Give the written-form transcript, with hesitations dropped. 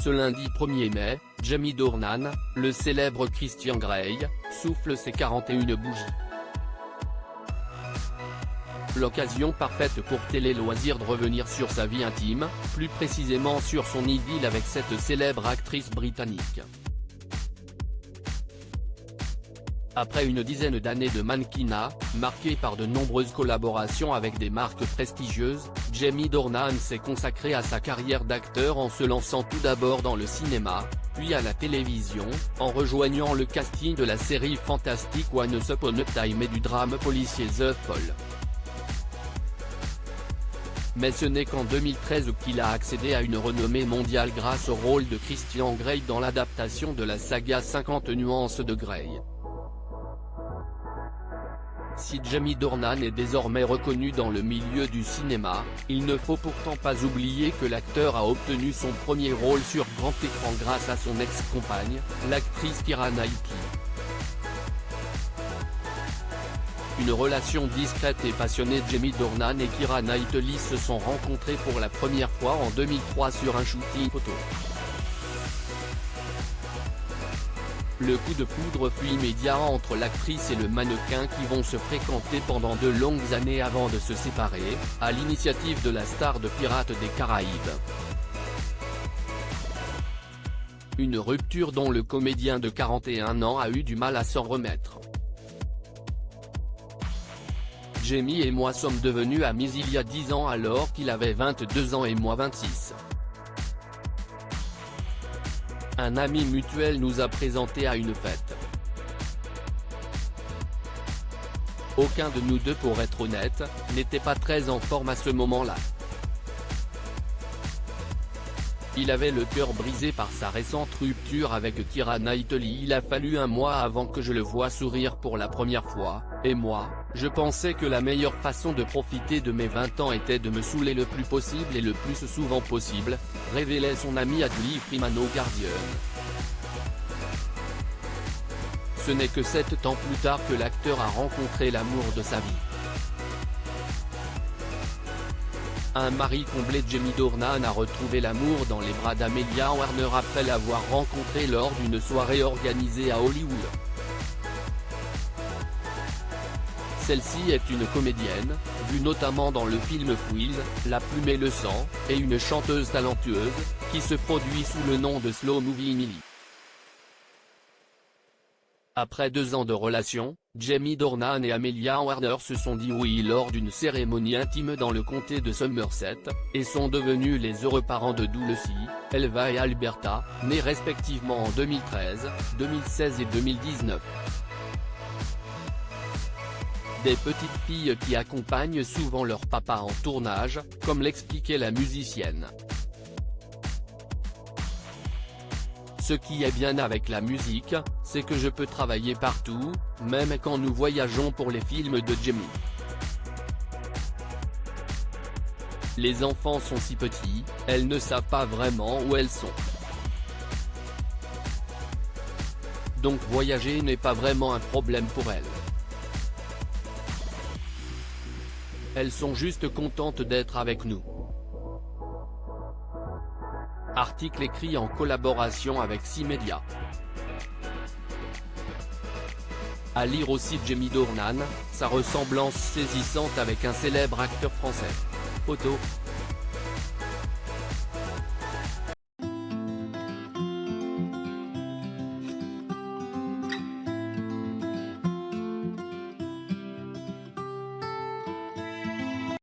Ce lundi 1er mai, Jamie Dornan, le célèbre Christian Grey, souffle ses 41 bougies. L'occasion parfaite pour Télé Loisirs de revenir sur sa vie intime, plus précisément sur son idylle avec cette célèbre actrice britannique. Après une dizaine d'années de mannequinat, marquée par de nombreuses collaborations avec des marques prestigieuses, Jamie Dornan s'est consacré à sa carrière d'acteur en se lançant tout d'abord dans le cinéma, puis à la télévision, en rejoignant le casting de la série fantastique Once Upon a Time et du drame policier The Fall. Mais ce n'est qu'en 2013 qu'il a accédé à une renommée mondiale grâce au rôle de Christian Grey dans l'adaptation de la saga 50 nuances de Grey. Si Jamie Dornan est désormais reconnu dans le milieu du cinéma, il ne faut pourtant pas oublier que l'acteur a obtenu son premier rôle sur grand écran grâce à son ex-compagne, l'actrice Keira Knightley. Une relation discrète et passionnée. Jamie Dornan et Keira Knightley se sont rencontrés pour la première fois en 2003 sur un shooting photo. Le coup de foudre fut immédiat entre l'actrice et le mannequin qui vont se fréquenter pendant de longues années avant de se séparer, à l'initiative de la star de Pirates des Caraïbes. Une rupture dont le comédien de 41 ans a eu du mal à s'en remettre. Jamie et moi sommes devenus amis il y a 10 ans alors qu'il avait 22 ans et moi 26. Un ami mutuel nous a présenté à une fête. Aucun de nous deux, pour être honnête, n'était pas très en forme à ce moment-là. Il avait le cœur brisé par sa récente rupture avec Keira Knightley. Il a fallu un mois avant que je le voie sourire pour la première fois, et moi, je pensais que la meilleure façon de profiter de mes 20 ans était de me saouler le plus possible et le plus souvent possible, révélait son ami Adley Freeman au Guardian. Ce n'est que 7 ans plus tard que l'acteur a rencontré l'amour de sa vie. Un mari comblé. Jamie Dornan a retrouvé l'amour dans les bras d'Amelia Warner après l'avoir rencontrée lors d'une soirée organisée à Hollywood. Celle-ci est une comédienne, vue notamment dans le film Quiz, La plume et le sang, et une chanteuse talentueuse, qui se produit sous le nom de Slow Movie Emily. Après 2 ans de relation, Jamie Dornan et Amelia Warner se sont dit oui lors d'une cérémonie intime dans le comté de Somerset, et sont devenus les heureux parents de 2 filles, Elva et Alberta, nées respectivement en 2013, 2016 et 2019. Des petites filles qui accompagnent souvent leur papa en tournage, comme l'expliquait la musicienne. Ce qui est bien avec la musique, c'est que je peux travailler partout, même quand nous voyageons pour les films de Jamie. Les enfants sont si petits, elles ne savent pas vraiment où elles sont. Donc voyager n'est pas vraiment un problème pour elles. Elles sont juste contentes d'être avec nous. Article écrit en collaboration avec 6Media. À lire aussi Jamie Dornan, sa ressemblance saisissante avec un célèbre acteur français. Photo.